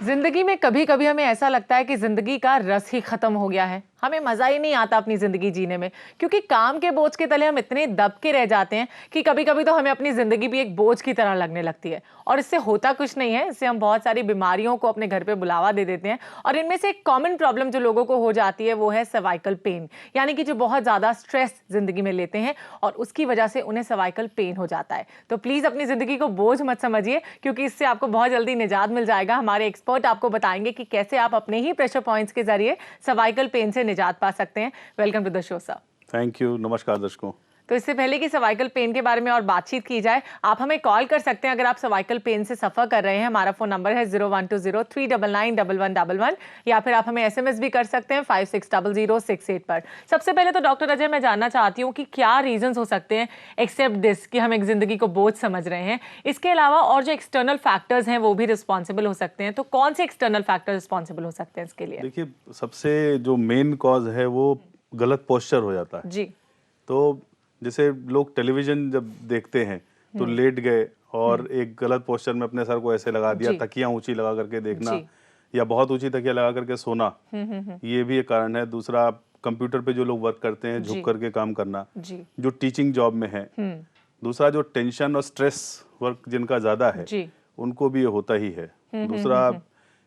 जिंदगी में कभी कभी हमें ऐसा लगता है कि जिंदगी का रस ही खत्म हो गया है। हमें मजा ही नहीं आता अपनी जिंदगी जीने में, क्योंकि काम के बोझ के तले हम इतने दब के रह जाते हैं कि कभी कभी तो हमें अपनी जिंदगी भी एक बोझ की तरह लगने लगती है। और इससे होता कुछ नहीं है, इससे हम बहुत सारी बीमारियों को अपने घर पे बुलावा दे देते हैं। और इनमें से एक कॉमन प्रॉब्लम जो लोगों को हो जाती है वो है सर्वाइकल पेन, यानी कि जो बहुत ज्यादा स्ट्रेस जिंदगी में लेते हैं और उसकी वजह से उन्हें सर्वाइकल पेन हो जाता है। तो प्लीज अपनी जिंदगी को बोझ मत समझिए, क्योंकि इससे आपको बहुत जल्दी निजात मिल जाएगा। हमारे एक्सपर्ट आपको बताएंगे कि कैसे आप अपने ही प्रेशर पॉइंट्स के जरिए सर्वाइकल पेन से निजात पा सकते हैं। Welcome to the show sir. Thank you. नमस्कार दर्शकों। तो इससे पहले कि सर्वाइकल पेन के बारे में और बातचीत की जाए, आप हमें कॉल कर सकते हैं अगर आप सर्वाइकल पेन से सफर कर रहे हैं। हमारा फोन नंबर है 0120399111, या फिर आप हमें एसएमएस भी कर सकते हैं 560068 पर। सबसे पहले तो डॉक्टर अजय, मैं जानना चाहती हूँ कि क्या रीजंस हो सकते हैं एक्सेप्ट दिस कि हम एक जिंदगी को बोझ समझ रहे हैं। इसके अलावा और जो एक्सटर्नल फैक्टर्स हैं वो भी रिस्पॉन्सिबल हो सकते हैं। तो कौन से एक्सटर्नल फैक्टर रिस्पॉन्सिबल हो सकते हैं इसके लिए? देखिए, सबसे जो मेन कॉज है वो गलत पोस्चर हो जाता है जी। तो जैसे लोग टेलीविजन जब देखते हैं तो लेट गए और एक गलत पोस्चर में अपने सर को ऐसे लगा दिया, जी। तकिया ऊंची लगा करके देखना, जी। या बहुत ऊंची तकिया लगा करके सोना, ये भी एक कारण है। दूसरा, कंप्यूटर पे जो लोग वर्क करते हैं जी। झुक करके काम करना, जी। जो टीचिंग जॉब में है। दूसरा, जो टेंशन और स्ट्रेस वर्क जिनका ज़्यादा है जी। उनको भी ये होता ही है। दूसरा,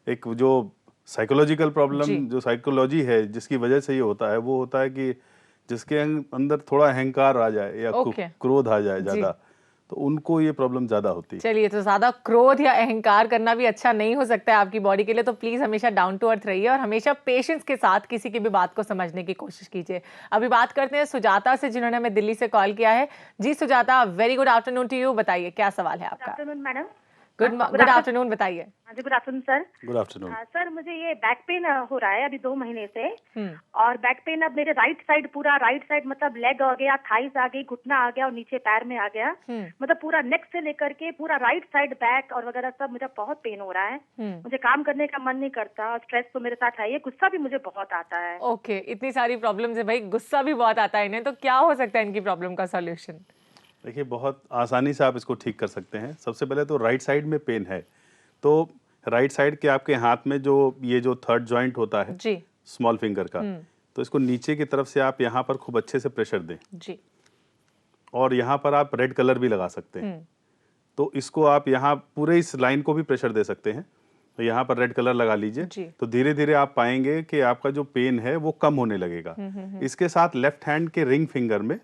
एक जो साइकोलॉजिकल प्रॉब्लम, जी। जो साइकोलॉजी है जिसकी वजह से ये होता है, वो होता है कि जिसके अंदर थोड़ा अहंकार आ जाए या ओके। क्रोध आ जाए जी। ज़्यादा, तो उनको ये प्रॉब्लम ज़्यादा होती है। चलिए, तो ज्यादा क्रोध या अहंकार करना भी अच्छा नहीं हो सकता है आपकी बॉडी के लिए। तो प्लीज हमेशा डाउन टू अर्थ रहिए और हमेशा पेशेंस के साथ किसी की भी बात को समझने की कोशिश कीजिए। अभी बात करते हैं सुजाता से, जिन्होंने हमें दिल्ली से कॉल किया है। जी Sujata, very good afternoon to you. बताइए क्या सवाल है आपका? Afternoon madam. गुड आफ्टरनून, बताइए। हाँ जी, good afternoon sir. Good afternoon. Sir, मुझे ये बैक पेन हो रहा है अभी 2 महीने से। हम्म। और बैक पेन अब मेरे राइट साइड, पूरा राइट साइड, मतलब लेग आ गया, थाइस आ गई, घुटना आ गया और नीचे पैर में आ गया। मतलब पूरा नेक से लेकर के पूरा राइट साइड, बैक और वगैरह सब मुझे बहुत पेन हो रहा है। मुझे काम करने का मन नहीं करता और स्ट्रेस तो मेरे साथ है ही, गुस्सा भी मुझे बहुत आता है। ओके, इतनी सारी प्रॉब्लम्स है भाई, गुस्सा भी बहुत आता है इन्हें, तो क्या हो सकता है इनकी प्रॉब्लम का सॉल्यूशन? देखिए, बहुत आसानी से आप इसको ठीक कर सकते हैं। सबसे पहले तो राइट साइड में पेन है तो राइट साइड के आपके हाथ में जो ये जो थर्ड जॉइंट होता है जी। स्मॉल फिंगर का, तो इसको नीचे की तरफ से आप यहाँ पर खूब अच्छे से प्रेशर दें। जी। और यहाँ पर आप रेड कलर भी लगा सकते हैं। तो इसको आप यहाँ पूरे इस लाइन को भी प्रेशर दे सकते हैं। तो यहाँ पर रेड कलर लगा लीजिए, तो धीरे धीरे आप पाएंगे कि आपका जो पेन है वो कम होने लगेगा। इसके साथ लेफ्ट हैंड के रिंग फिंगर में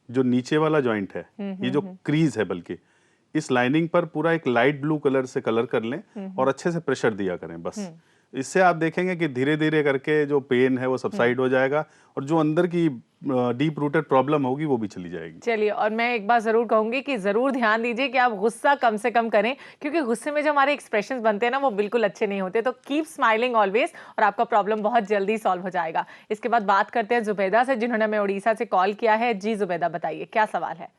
जो नीचे वाला जॉइंट है, ये जो क्रीज है, बल्कि इस लाइनिंग पर पूरा एक लाइट ब्लू कलर से कलर कर लें और अच्छे से प्रेशर दिया करें बस। इससे आप देखेंगे कि धीरे धीरे करके जो पेन है वो सबसाइड हो जाएगा और जो अंदर की डीप रूटेड प्रॉब्लम होगी वो भी चली जाएगी। चलिए, और मैं एक बात जरूर कहूंगी कि जरूर ध्यान दीजिए कि आप गुस्सा कम से कम करें, क्योंकि गुस्से में जो हमारे एक्सप्रेशंस बनते हैं ना, वो बिल्कुल अच्छे नहीं होते। तो कीप स्माइलिंग ऑलवेज और आपका प्रॉब्लम बहुत जल्दी सॉल्व हो जाएगा। इसके बाद बात करते हैं जुबैदा से, जिन्होंने हमें उड़ीसा से कॉल किया है। जी जुबैदा, बताइए क्या सवाल है?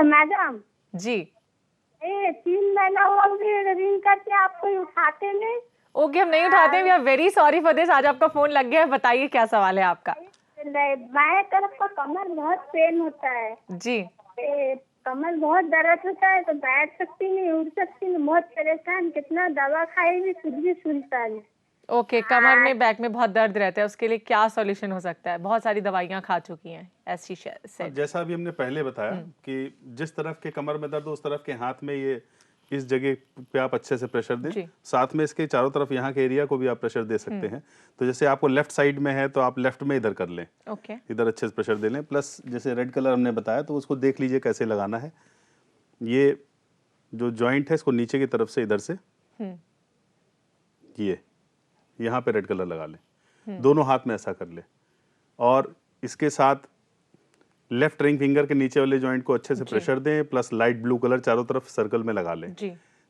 मैडम जी। 3 महीना हुआ मुझे रिंग करके, आप कोई उठाते नहीं। ओके, हम नहीं उठाते हैं। We are very sorry for this. आज आपका फोन लग गया है, बताइए क्या सवाल है आपका? बाएं तरफ का कमर बहुत पेन होता है जी। कमर बहुत दर्द होता है, तो बैठ सकती नहीं, उठ सकती नहीं, बहुत परेशान, कितना दवा खाई भी कुछ भी सुनता नहीं। ओके, कमर में, बैक में बहुत दर्द रहता है, उसके लिए क्या सॉल्यूशन हो सकता है? बहुत सारी दवाइयां खा चुकी हैं ऐसी से। जैसा अभी हमने पहले बताया कि जिस तरफ के कमर में दर्द हो उस तरफ के हाथ में ये इस जगह पे आप अच्छे से प्रेशर दें। साथ में इसके चारों तरफ यहाँ के एरिया को भी आप प्रेशर दे सकते हैं। तो जैसे आपको लेफ्ट साइड में है तो आप लेफ्ट में इधर कर लें। ओके। इधर अच्छे से प्रेशर दे लें। प्लस जैसे रेड कलर हमने बताया तो उसको देख लीजिए कैसे लगाना है। ये जो जॉइंट है इसको नीचे की तरफ से इधर से ये यहाँ पे रेड कलर लगा लें। दोनों हाथ में ऐसा कर लें और इसके साथ लेफ्ट रिंग फिंगर के नीचे वाले जॉइंट को अच्छे से प्रेशर दें, प्लस लाइट ब्लू कलर चारों तरफ सर्कल में लगा लें।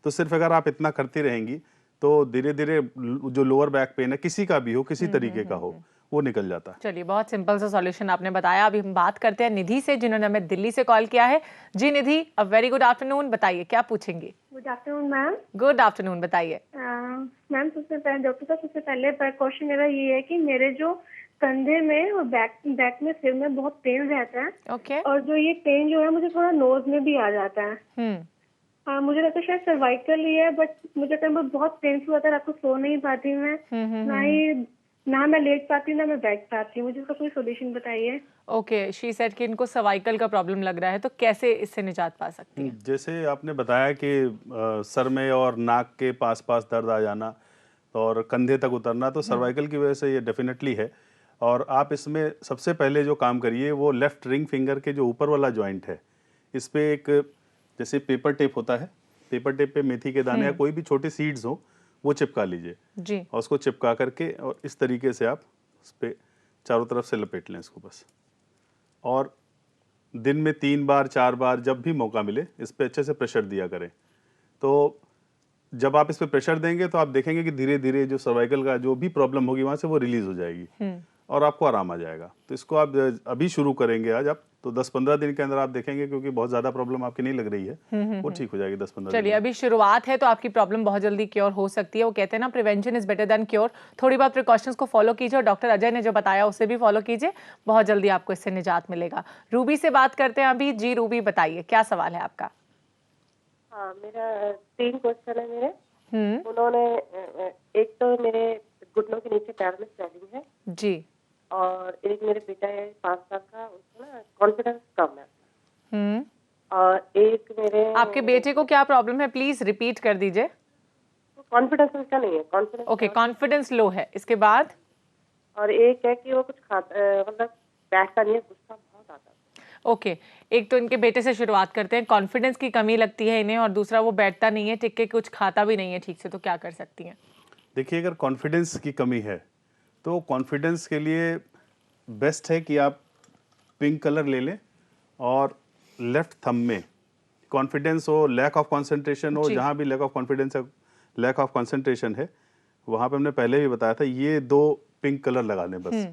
तो सिर्फ अगर आप इतना करती रहेंगी तो धीरे धीरे जो लोअर बैक पेन है, किसी का भी हो, किसी तरीके का हो, वो निकल जाता है। चलिए, बहुत सिंपल सा सॉल्यूशन आपने बताया। अभी हम बात करते हैं निधि से, जिन्होंने हमें दिल्ली से कॉल किया है। जी Nidhi, uh very good afternoon, बताइए क्या पूछेंगी? Good afternoon ma'am. Good afternoon, बताइए। मैम, सबसे पहले डॉक्टर साहब, सबसे पहले क्वेश्चन मेरा ये है कि मेरे जो कंधे में और बैक में, सिर में बहुत पेन रहता है। ओके। और जो ये पेन जो है मुझे थोड़ा नोज में भी आ जाता है। हाँ, मुझे लगता है शायद सर्वाइकल ही है, बट मुझे कहीं बहुत पेन हुआ था, रात को सो नहीं पाती मैं, ना मैं लेट पाती ना मैं बैठ पाती हूँ। मुझे इसका कोई सोल्यूशन बताइए। ओके, शी सेड कि इनको सर्वाइकल का प्रॉब्लम लग रहा है, तो कैसे इससे निजात पा सकती हैं? जैसे आपने बताया कि सर में और नाक के पास पास दर्द आ जाना और कंधे तक उतरना, तो सर्वाइकल की वजह से ये डेफिनेटली है। और आप इसमें सबसे पहले जो काम करिए वो लेफ्ट रिंग फिंगर के जो ऊपर वाला जॉइंट है, इस पे एक जैसे पेपर टेप होता है, पेपर टेप पे मेथी के दाने या कोई भी छोटे सीड्स हो वो चिपका लीजिए जी। और उसको चिपका करके और इस तरीके से आप उस पे चारों तरफ से लपेट लें इसको बस। और दिन में 3 बार 4 बार जब भी मौका मिले इस पे अच्छे से प्रेशर दिया करें। तो जब आप इस पे प्रेशर देंगे तो आप देखेंगे कि धीरे धीरे जो सर्वाइकल का जो भी प्रॉब्लम होगी वहां से वो रिलीज हो जाएगी और आपको आराम आ जाएगा। तो इसको आप अभी शुरू करेंगे आज आप, तो 10-15 दिन के अंदर आप देखेंगे, क्योंकि बहुत ज्यादा प्रॉब्लम आपकी नहीं लग रही है, वो ठीक हो जाएगी 10-15 दिन चलिए, में। अभी शुरुआत है तो आपकी प्रॉब्लम बहुत जल्दी क्योर हो सकती है। वो कहते हैं ना, prevention is better than cure. थोड़ी बहुत प्रिकॉशंस को फॉलो कीजिए और डॉक्टर अजय ने जो बताया उसे भी फॉलो कीजिए, बहुत जल्दी आपको इससे निजात मिलेगा। रूबी से बात करते हैं अभी। जी रूबी, बताइए क्या सवाल है आपका? हाँ, मेरा 3 क्वेश्चन है मेरे। उन्होंने एक तो मेरे घुटनों के नीचे पैर में स्वेलिंग है जी, और एक मेरे बेटा है 5 साल का, उसको ना कॉन्फिडेंस कम है। और एक मेरे आपके बेटे को क्या प्रॉब्लम है, प्लीज रिपीट कर दीजिए। कॉन्फिडेंस उसका नहीं है, कॉन्फिडेंस ओके, कॉन्फिडेंस लो है। इसके बाद? और एक है कि वो कुछ खाता मतलब बैठता नहीं है, गुस्सा बहुत आता है। ओके, एक तो इनके बेटे से शुरुआत करते हैं। कॉन्फिडेंस की कमी लगती है इन्हें, और दूसरा वो बैठता नहीं है, टिक के कुछ खाता भी नहीं है ठीक से, तो क्या कर सकती हैं? देखिए, अगर कॉन्फिडेंस की कमी है तो कॉन्फिडेंस के लिए बेस्ट है कि आप पिंक कलर ले लें और लेफ्ट थंब में कॉन्फिडेंस हो, लैक ऑफ कंसंट्रेशन हो, जहाँ भी लैक ऑफ कॉन्फिडेंस है, लैक ऑफ कंसंट्रेशन है, वहाँ पे हमने पहले भी बताया था, ये 2 पिंक कलर लगा लें बस।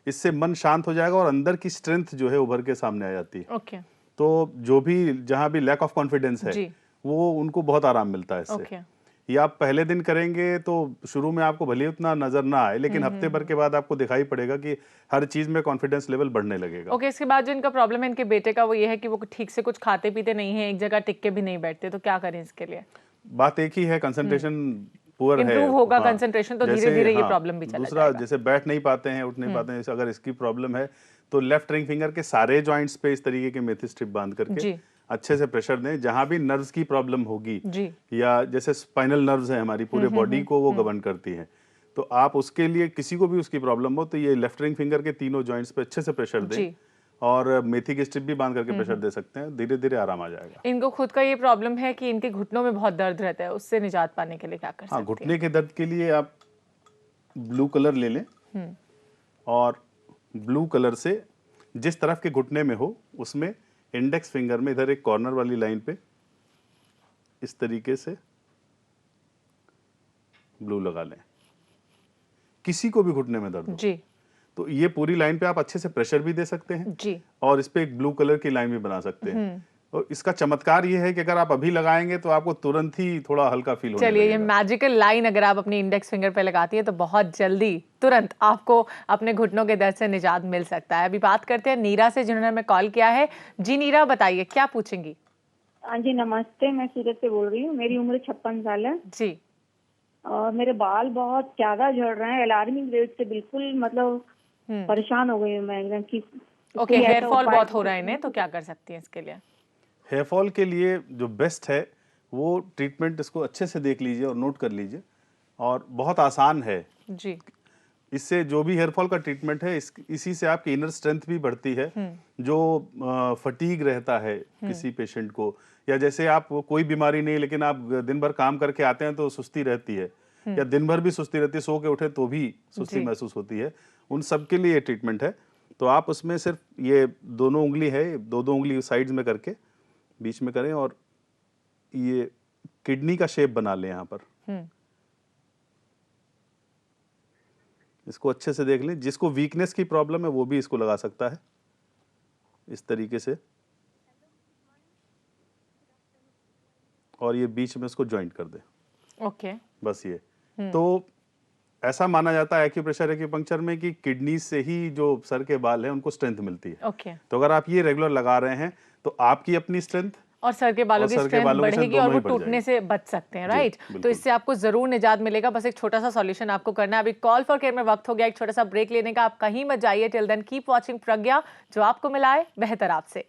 इससे मन शांत हो जाएगा और अंदर की स्ट्रेंथ जो है उभर के सामने आ जाती है। ओके, तो जो भी जहाँ भी लैक ऑफ कॉन्फिडेंस है वो उनको बहुत आराम मिलता है इससे। ये आप पहले दिन करेंगे तो शुरू में आपको भले उतना नजर ना आए, लेकिन हफ्ते भर के बाद आपको दिखाई पड़ेगा कि हर चीज में कॉन्फिडेंस लेवल बढ़ने लगेगा। ओके, इसके बाद जो इनका प्रॉब्लम है इनके बेटे का, वो ये है कि वो ठीक से कुछ खाते पीते नहीं है, एक जगह टिक के भी नहीं बैठते, तो क्या करें इसके लिए? बात एक ही है, कंसंट्रेशन पुअर है। इम्प्रूव होगा हाँ, कंसंट्रेशन तो जैसे, धीरे धीरे ये हाँ, प्रॉब्लम भी चला दूसरा जाएगा। जैसे बैठ नहीं पाते हैं, उठ नहीं पाते हैं, अगर इसकी प्रॉब्लम है तो लेफ्ट रिंग फिंगर के सारे जॉइंट्स पे इस तरीके के मेथी स्ट्रिप बांध करके अच्छे से प्रेशर दें। जहां भी नर्व्स की प्रॉब्लम होगी या जैसे स्पाइनल नर्व्स हैं हमारी पूरे बॉडी को वो गवर्न करती हैं, तो आप उसके लिए किसी को भी उसकी प्रॉब्लम हो तो ये लेफ्ट रिंग फिंगर के तीनों जॉइंट्स पे अच्छे से प्रेशर दें और मेथी की स्ट्रिप भी बांध करके प्रेशर दे सकते हैं, धीरे धीरे आराम आ जाएगा। इनको खुद का ये प्रॉब्लम है कि इनके घुटनों में बहुत दर्द रहता है, उससे निजात पाने के लिए क्या कर सकते हैं? घुटने के दर्द के लिए आप ब्लू कलर ले लें और ब्लू कलर से जिस तरफ के घुटने में हो उसमें इंडेक्स फिंगर में इधर एक कॉर्नर वाली लाइन पे इस तरीके से ब्लू लगा लें। किसी को भी घुटने में दर्द हो जी, तो ये पूरी लाइन पे आप अच्छे से प्रेशर भी दे सकते हैं जी, और इस पे एक ब्लू कलर की लाइन भी बना सकते हैं। और इसका चमत्कार ये है कि अगर आप अभी लगाएंगे तो आपको तुरंत ही थोड़ा हल्का फील होने चलिए, ये लगेगा। मैजिकल लाइन अगर आप अपनी इंडेक्स फिंगर पे लगाती है तो बहुत जल्दी तुरंत आपको अपने घुटनों के दर्द से निजात मिल सकता है। अभी बात करते हैं नीरा से, जिन्होंने हमें कॉल किया है। जी नीरा, बताइए क्या पूछेंगी? हाँ जी, नमस्ते, मैं सूरत से बोल रही हूँ। मेरी उम्र 56 साल है जी, और मेरे बाल बहुत ज्यादा झड़ रहे हैं, अलार्मिंग रेट से, बिल्कुल मतलब परेशान हो गई हूँ मैं एकदम की। ओके, हेयर फॉल बहुत हो रहा है इन्हें, तो क्या कर सकती हैं इसके लिए? हेयर फॉल के लिए जो बेस्ट है वो ट्रीटमेंट, इसको अच्छे से देख लीजिए और नोट कर लीजिए, और बहुत आसान है जी, इससे जो भी हेयर फॉल का ट्रीटमेंट है इसी से आपकी इनर स्ट्रेंथ भी बढ़ती है। जो फटीग रहता है किसी पेशेंट को, या जैसे आप कोई बीमारी नहीं लेकिन आप दिन भर काम करके आते हैं तो सुस्ती रहती है, या दिन भर भी सुस्ती रहती है, सो के उठे तो भी सुस्ती महसूस होती है, उन सब के लिए ट्रीटमेंट है। तो आप उसमें सिर्फ ये दोनों उंगली है, दो उंगली साइड्स में करके बीच में करें और ये किडनी का शेप बना लें यहाँ पर। इसको अच्छे से देख लें, जिसको वीकनेस की प्रॉब्लम है वो भी इसको लगा सकता है इस तरीके से, और ये बीच में इसको जॉइंट कर दें। ओके, बस ये तो ऐसा माना जाता है एक्यूप्रेशर एक्यूपंक्चर में कि किडनी से ही जो सर के बाल हैं उनको स्ट्रेंथ मिलती है। ओके, तो अगर आप ये रेगुलर लगा रहे हैं तो आपकी अपनी स्ट्रेंथ और सर के बालों और की सर के स्ट्रेंथ बालों के साथ बढ़ेगी और दोनों वो ही बढ़ टूटने जाएंगे। से बच सकते हैं, जी, राइट? तो बिल्कुल। इससे आपको जरूर निजात मिलेगा। बस एक छोटा सा सॉल्यूशन आपको करना है। अभी कॉल फॉर केयर में वक्त हो गया एक छोटा सा ब्रेक लेने का। आप कहीं मत जाइए। टिल देन कीप वॉचिंग प्रज्ञा, जो आपको मिलाए बेहतर आपसे।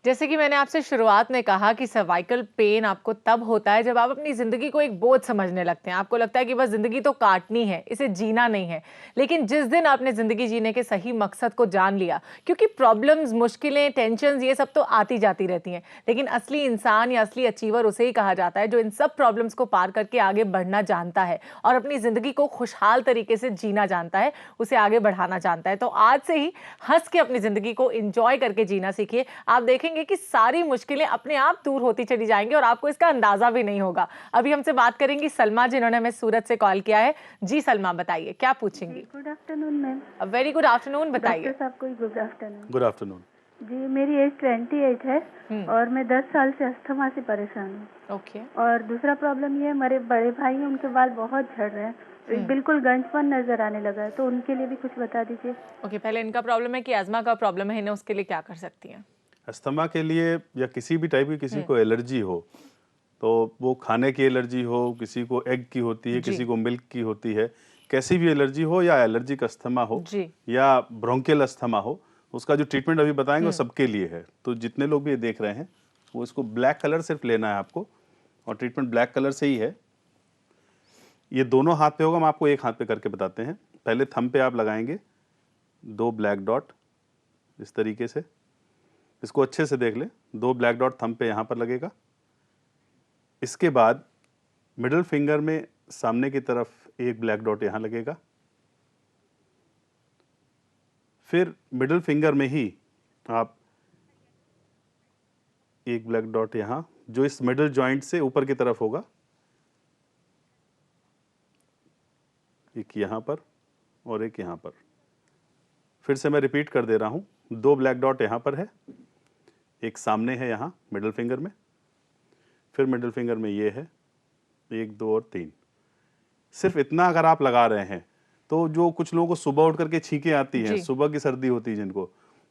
जैसे कि मैंने आपसे शुरुआत में कहा कि सर्वाइकल पेन आपको तब होता है जब आप अपनी जिंदगी को एक बोझ समझने लगते हैं। आपको लगता है कि बस जिंदगी तो काटनी है, इसे जीना नहीं है। लेकिन जिस दिन आपने जिंदगी जीने के सही मकसद को जान लिया, क्योंकि प्रॉब्लम्स, मुश्किलें, टेंशंस ये सब तो आती जाती रहती हैं, लेकिन असली इंसान या असली अचीवर उसे ही कहा जाता है जो इन सब प्रॉब्लम्स को पार करके आगे बढ़ना जानता है और अपनी जिंदगी को खुशहाल तरीके से जीना जानता है, उसे आगे बढ़ाना जानता है। तो आज से ही हंस के अपनी जिंदगी को एंजॉय करके जीना सीखिए। आप देखेंगे कि सारी मुश्किलें अपने आप दूर होती चली जाएंगी और आपको इसका अंदाजा भी नहीं होगा। अभी हमसे बात करेंगी सलमा, जिन्होंने हमें सूरत से कॉल किया है। जी सलमा, बताइए क्या पूछेंगी? Good afternoon ma'am. Very good afternoon, बताइए। डॉक्टर साहब को गुड आफ्टरनून। Good afternoon. जी, मेरी एज 28 है और मैं 10 साल से अस्थमा से परेशान हूँ। ओके। और दूसरा प्रॉब्लम ये है, मेरे बड़े भाई हैं, उनके बाल बहुत झड़ रहे हैं, बिल्कुल गंजपन नजर आने लगा है, तो उनके लिए भी कुछ बता दीजिए। ओके, पहले इनका प्रॉब्लम है कि अस्थमा का प्रॉब्लम है, इन्हें उसके लिए क्या कर सकती हैं? अस्थमा के लिए या किसी भी टाइप की किसी को एलर्जी हो, तो वो खाने की एलर्जी हो, किसी को एग की होती है, किसी को मिल्क की होती है, कैसी भी एलर्जी हो या एलर्जिक अस्थमा हो या ब्रोंकियल अस्थमा हो, उसका जो ट्रीटमेंट अभी बताएंगे वो सबके लिए है। तो जितने लोग भी ये देख रहे हैं वो इसको ब्लैक कलर सिर्फ लेना है आपको, और ट्रीटमेंट ब्लैक कलर से ही है। ये दोनों हाथ पे होगा, हम आपको एक हाथ पे करके बताते हैं। पहले थंब पे आप लगाएंगे 2 ब्लैक डॉट इस तरीके से, इसको अच्छे से देख ले। 2 ब्लैक डॉट थंब पे यहाँ पर लगेगा। इसके बाद मिडिल फिंगर में सामने की तरफ एक ब्लैक डॉट यहाँ लगेगा। फिर मिडिल फिंगर में ही आप एक ब्लैक डॉट यहाँ, जो इस मिडिल जॉइंट से ऊपर की तरफ होगा, एक यहाँ पर और एक यहाँ पर। फिर से मैं रिपीट कर दे रहा हूँ, 2 ब्लैक डॉट यहाँ पर है, एक सामने है यहाँ मिडिल फिंगर में, फिर मिडिल फिंगर में ये है 1 2 और 3। सिर्फ इतना अगर आप लगा रहे हैं तो जो कुछ लोगों को सुबह उठ करके छींकें आती हैं, सुबह की सर्दी होती है जिनको,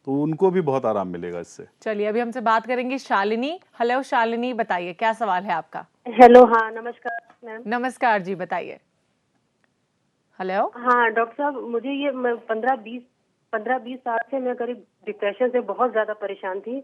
तो उनको भी बहुत आराम मिलेगा इससे। चलिए अभी हमसे बात करेंगी शालिनी। हेलो शालिनी, बताइए क्या सवाल है आपका? हेलो, हाँ नमस्कार मैम। नमस्कार जी, बताइए। हेलो। हाँ डॉक्टर साहब, मुझे ये 15-20 साल से मैं करीब डिप्रेशन से बहुत ज्यादा परेशान थी।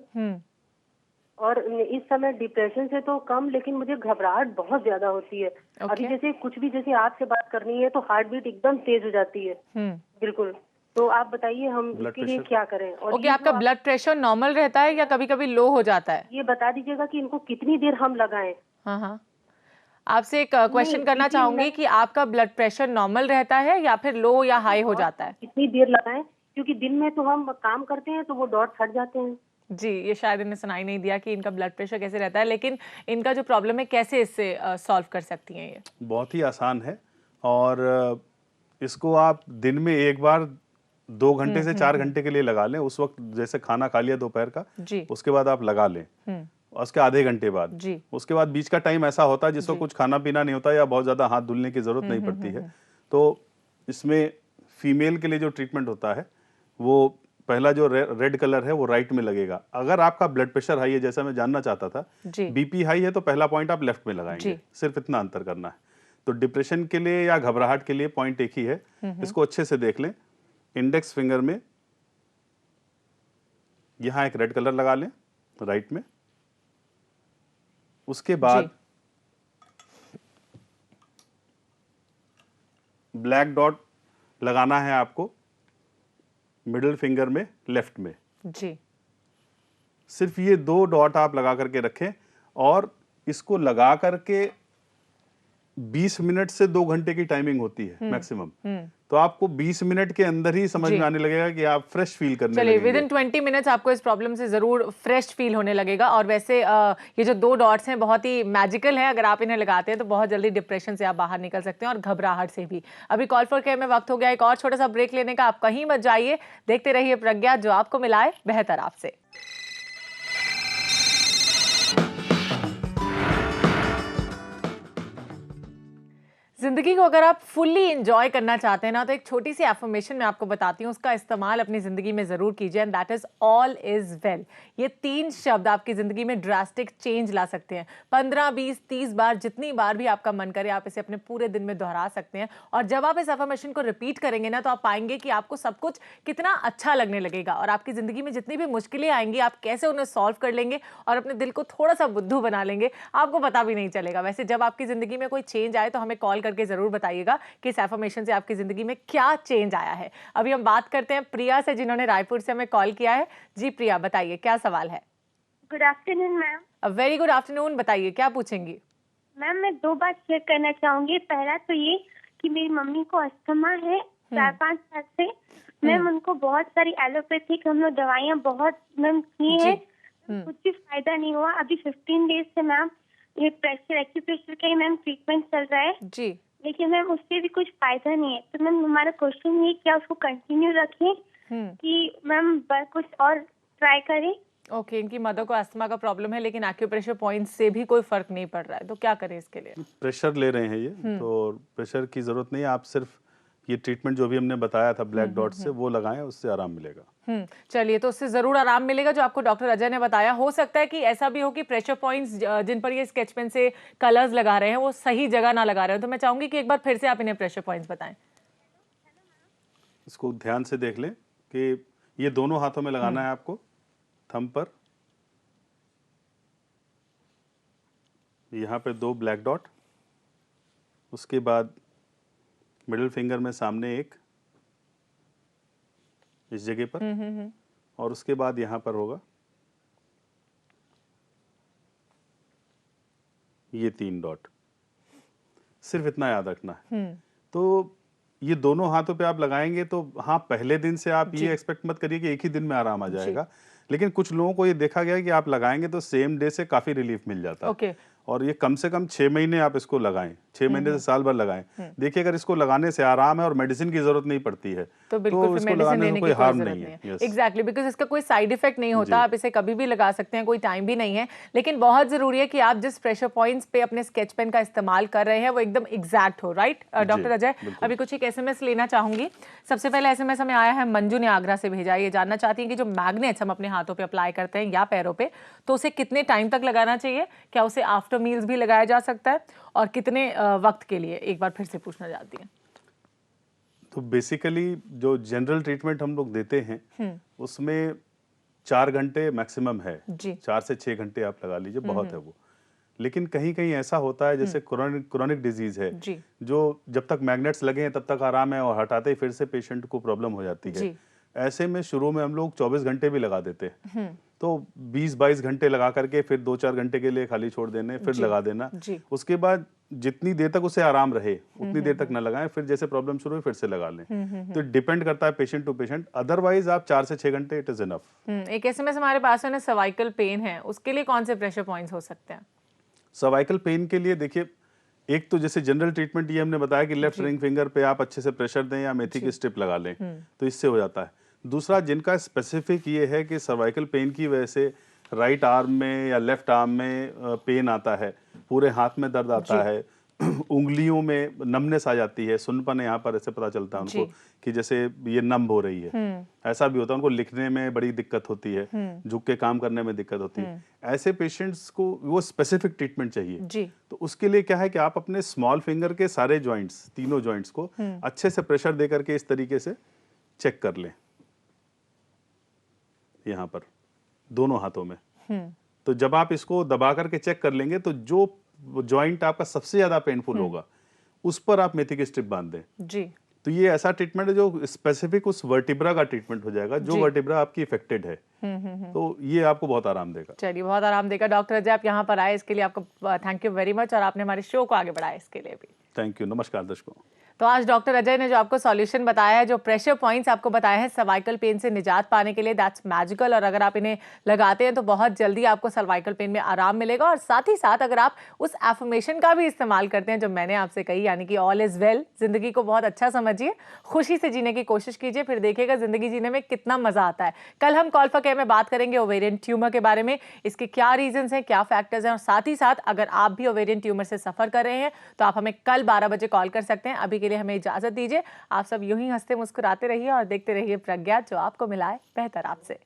और इस समय डिप्रेशन से तो कम, लेकिन मुझे घबराहट बहुत ज्यादा होती है। अभी जैसे कुछ भी, जैसे आपसे बात करनी है तो हार्ट बीट एकदम तेज हो जाती है। बिल्कुल। तो आप बताइए हम इसके लिए क्या करें? और ओके, आपका ब्लड प्रेशर नॉर्मल रहता है या कभी कभी लो हो जाता है? ये बता दीजिएगा कि इनको कितनी देर हम लगाएं। हाँ, आपसे एक क्वेश्चन करना चाहूंगी कि आपका ब्लड प्रेशर नॉर्मल रहता है या फिर लो या हाई हो जाता है? कितनी देर लगाएं, क्योंकि दिन में तो हम काम करते हैं तो वो डॉट हट जाते हैं। जी, ये शायद इन्हें सुनाई नहीं दिया कि इनका ब्लड प्रेशर कैसे रहता है, लेकिन इनका जो प्रॉब्लम है कैसे इससे सॉल्व कर सकती हैं? ये बहुत ही आसान है, और इसको आप दिन में एक बार 2 घंटे से 4 घंटे के लिए लगा लें। उस वक्त जैसे खाना खा लिया दोपहर का, उसके बाद आप लगा लें, उसके आधे घंटे बाद। उसके बाद बीच का टाइम ऐसा होता है जिसको कुछ खाना पीना नहीं होता या बहुत ज्यादा हाथ धुलने की जरूरत नहीं पड़ती है। तो इसमें फीमेल के लिए जो ट्रीटमेंट होता है, वो पहला जो रेड कलर है वो राइट में लगेगा। अगर आपका ब्लड प्रेशर हाई है, जैसा मैं जानना चाहता था, बीपी हाई है, तो पहला पॉइंट आप लेफ्ट में लगाएंगे। सिर्फ इतना अंतर करना है। तो डिप्रेशन के लिए या घबराहट के लिए पॉइंट एक ही है। इसको अच्छे से देख लें। इंडेक्स फिंगर में यहां एक रेड कलर लगा लें राइट में। उसके बाद ब्लैक डॉट लगाना है आपको मिडिल फिंगर में लेफ्ट में। सिर्फ ये 2 डॉट आप लगा करके रखें, और इसको लगा करके 20 मिनट से 2 घंटे की टाइमिंग होती है मैक्सिमम। तो आपको 20 मिनट के अंदर ही समझ में आने लगेगा कि आप फ्रेश फील करने लगेंगे। विद इन 20 मिनट्स आपको इस प्रॉब्लम से जरूर फ्रेश फील होने लगेगा। और वैसे ये जो 2 डॉट्स हैं बहुत ही मैजिकल है। अगर आप इन्हें लगाते हैं तो बहुत जल्दी डिप्रेशन से आप बाहर निकल सकते हैं और घबराहट से भी। अभी कॉल फॉर केयर में वक्त हो गया एक और छोटा सा ब्रेक लेने का। आप कहीं मत जाइए, देखते रहिए प्रज्ञा, जो आपको मिलाए बेहतर आपसे। जिंदगी को अगर आप फुल्ली एंजॉय करना चाहते हैं ना, तो एक छोटी सी एफर्मेशन मैं आपको बताती हूँ, उसका इस्तेमाल अपनी जिंदगी में जरूर कीजिए, and that is all is well. ये 3 शब्द आपकी जिंदगी में ड्रास्टिक चेंज ला सकते हैं। 15, 20, 30 बार, जितनी बार भी आपका मन करे आप इसे अपने पूरे दिन में दोहरा सकते हैं। और जब आप इस एफर्मेशन को रिपीट करेंगे ना, तो आप पाएंगे कि आपको सब कुछ कितना अच्छा लगने लगेगा, और आपकी जिंदगी में जितनी भी मुश्किलें आएंगी आप कैसे उन्हें सॉल्व कर लेंगे और अपने दिल को थोड़ा सा बुद्धू बना लेंगे, आपको पता भी नहीं चलेगा। वैसे जब आपकी जिंदगी में कोई चेंज आए तो हमें कॉल करके जरूर बताइएगा कि इस एफर्मेशन से आपकी जिंदगी में क्या चेंज आया है। अभी हम बात करते हैं प्रिया से, जिन्होंने रायपुर से हमें कॉल किया है। जी प्रिया, बताइए क्या सवाल है। Good afternoon ma'am. Very good afternoon, बताइए क्या पूछेंगी। मैम मैं 2 बात शेयर करना चाहूंगी। पहला तो ये कि मेरी मम्मी को अस्थमा है 4-5 साल से। मैम उनको बहुत सारी एलोपैथिक हम लोग दवाइयाँ बहुत मैम की है, कुछ भी फायदा नहीं हुआ। अभी 15 डेज से मैम ये प्रेशर एक्यूप्रेशर का ही मैम ट्रीटमेंट चल रहा है जी, लेकिन मैम उससे भी कुछ फायदा नहीं है। तो मैम हमारा क्वेश्चन ये क्या उसको कंटिन्यू रखें कि मैम कुछ और ट्राई करें। ओके, इनकी मदर को अस्थमा का प्रॉब्लम है लेकिन एक्यूप्रेशर पॉइंट से भी कोई फर्क नहीं पड़ रहा है, तो क्या करें इसके लिए। प्रेशर ले रहे हैं ये, तो प्रेशर की जरूरत नहीं है, आप सिर्फ ये ट्रीटमेंट जो भी हमने बताया था ब्लैक डॉट से वो लगाएं, उससे आराम मिलेगा। चलिए, तो उससे जरूर आराम मिलेगा जो आपको डॉक्टर अजय ने बताया। हो सकता है कि ऐसा भी हो कि प्रेशर पॉइंट्स जिन पर ये स्केच पेन से कलर्स लगा रहे हैं वो सही जगह ना लगा रहे हो, तो मैं चाहूंगी कि एक बार फिर से आप इन्हें प्रेशर पॉइंट्स बताएं। इसको ध्यान से देख लें कि ये दोनों हाथों में लगाना है आपको, थंब पर, यहाँ पे 2 ब्लैक डॉट, उसके बाद मिडिल फिंगर में सामने एक इस जगह पर, और उसके बाद यहाँ पर होगा ये 3 डॉट। सिर्फ इतना याद रखना है। तो ये दोनों हाथों पे आप लगाएंगे तो हाँ, पहले दिन से आप ये एक्सपेक्ट मत करिए कि एक ही दिन में आराम आ जाएगा, लेकिन कुछ लोगों को ये देखा गया है कि आप लगाएंगे तो सेम डे से काफी रिलीफ मिल जाता है। ओके। और ये कम से कम 6 महीने आप इसको लगाएं, 6 महीने से साल भर लगाएं। देखिए, अगर इसको लगाने से आराम है और मेडिसिन की जरूरत नहीं पड़ती है तो बिल्कुल फिर इसको मेडिसिन लगाने लेने में की कोई कोई हार्म जरूरत नहीं नहीं है। है। एग्जैक्टली, बिकॉज इसका कोई साइड इफेक्ट नहीं होता, आप इसे कभी भी लगा सकते हैं, कोई टाइम भी नहीं है। लेकिन बहुत जरूरी है कि आप जिस प्रेशर पॉइंट्स पे अपने स्केच पेन का इस्तेमाल कर रहे हैं वो एकदम एग्जैक्ट हो। राइट डॉक्टर अजय, अभी कुछ एक एसएमएस लेना चाहूंगी। सबसे पहले एसएमएस हमें आया है, मंजू ने आगरा से भेजा। ये जानना चाहती है कि जो मैग्नेट्स हम अपने हाथों पे अप्लाई करते हैं या पैरों पे, तो उसे कितने टाइम तक लगाना चाहिए, क्या उसे आफ्टर मील्स भी लगाया जा सकता है, और कितने वक्त के लिए, एक बार फिर से पूछना चाहती हैं। तो बेसिकली जो जनरल ट्रीटमेंट हम लोग देते हैं उसमें 4 घंटे मैक्सिमम है, 4 से 6 घंटे आप लगा लीजिए, बहुत है वो। लेकिन कहीं कहीं ऐसा होता है जैसे क्रोनिक डिजीज है जो जब तक मैग्नेट्स लगे हैं तब तक आराम है और हटाते ही फिर से पेशेंट को प्रॉब्लम हो जाती है। ऐसे में शुरू में हम लोग 24 घंटे भी लगा देते हैं, तो 20-22 घंटे लगा करके फिर 2-4 घंटे के लिए खाली छोड़ देने, फिर लगा देना। उसके बाद जितनी देर तक उसे आराम रहे उतनी देर तक न लगाएं, फिर जैसे प्रॉब्लम शुरू हुई फिर से लगा लें। तो डिपेंड करता है पेशेंट टू पेशेंट, अदरवाइज आप 4 से 6 घंटे इट इज इनफ। एक एसएमएस हमारे पास है, सर्वाइकल पेन है, उसके लिए कौन से प्रेशर पॉइंट्स हो सकते हैं। सर्वाइकल पेन के लिए देखिए, एक तो जैसे जनरल ट्रीटमेंट ये हमने बताया कि लेफ्ट रिंग फिंगर पे आप अच्छे से प्रेशर दें या मेथी की स्ट्रिप लगा लें, तो इससे हो जाता है। दूसरा, जिनका स्पेसिफिक ये है कि सर्वाइकल पेन की वजह से राइट आर्म में या लेफ्ट आर्म में पेन आता है, पूरे हाथ में दर्द आता है, उंगलियों में नमनेस आ जाती है, सुनपन यहाँ पर ऐसे पता चलता है उनको कि जैसे ये नम हो रही है, ऐसा भी होता है। उनको लिखने में बड़ी दिक्कत होती है, झुक के काम करने में दिक्कत होती है। ऐसे पेशेंट्स को वो स्पेसिफिक ट्रीटमेंट चाहिए। तो उसके लिए क्या है कि आप अपने स्मॉल फिंगर के सारे जॉइंट्स, तीनों जॉइंट्स को अच्छे से प्रेशर दे करके इस तरीके से चेक कर लें, यहाँ पर दोनों हाथों में। तो जब आप इसको दबा करके चेक कर लेंगे तो जो जॉइंट आपका सबसे ज्यादा पेनफुल होगा उस पर आप मेथी की स्ट्रिप बांध दें। तो ये ऐसा ट्रीटमेंट है जो स्पेसिफिक उस वर्टिब्रा का ट्रीटमेंट हो जाएगा, जो वर्टिब्रा आपकी इफेक्टेड है। तो ये आपको बहुत आराम देगा। चलिए, बहुत आराम देगा। डॉक्टर अजय, आप यहाँ पर आए इसके लिए आपको थैंक यू वेरी मच, और आपने हमारे शो को आगे बढ़ाया इसके लिए भी थैंक यू। नमस्कार दर्शकों। तो आज डॉक्टर अजय ने जो आपको सॉल्यूशन बताया है, जो प्रेशर पॉइंट्स आपको बताए हैं सर्वाइकल पेन से निजात पाने के लिए, दैट्स मैजिकल। और अगर आप इन्हें लगाते हैं तो बहुत जल्दी आपको सर्वाइकल पेन में आराम मिलेगा। और साथ ही साथ अगर आप उस एफर्मेशन का भी इस्तेमाल करते हैं जो मैंने आपसे कही, यानी कि ऑल इज वेल, जिंदगी को बहुत अच्छा समझिए, खुशी से जीने की कोशिश कीजिए, फिर देखिएगा जिंदगी जीने में कितना मजा आता है। कल हम कॉल फॉर केयर में बात करेंगे ओवेरियन ट्यूमर के बारे में, इसके क्या रीजंस हैं, क्या फैक्टर्स हैं, और साथ ही साथ अगर आप भी ओवेरियन ट्यूमर से सफर कर रहे हैं तो आप हमें कल 12 बजे कॉल कर सकते हैं। अभी के लिए हमें इजाजत दीजिए। आप सब यूं ही हंसते मुस्कुराते रहिए और देखते रहिए प्रज्ञा, जो आपको मिलाए बेहतर आपसे।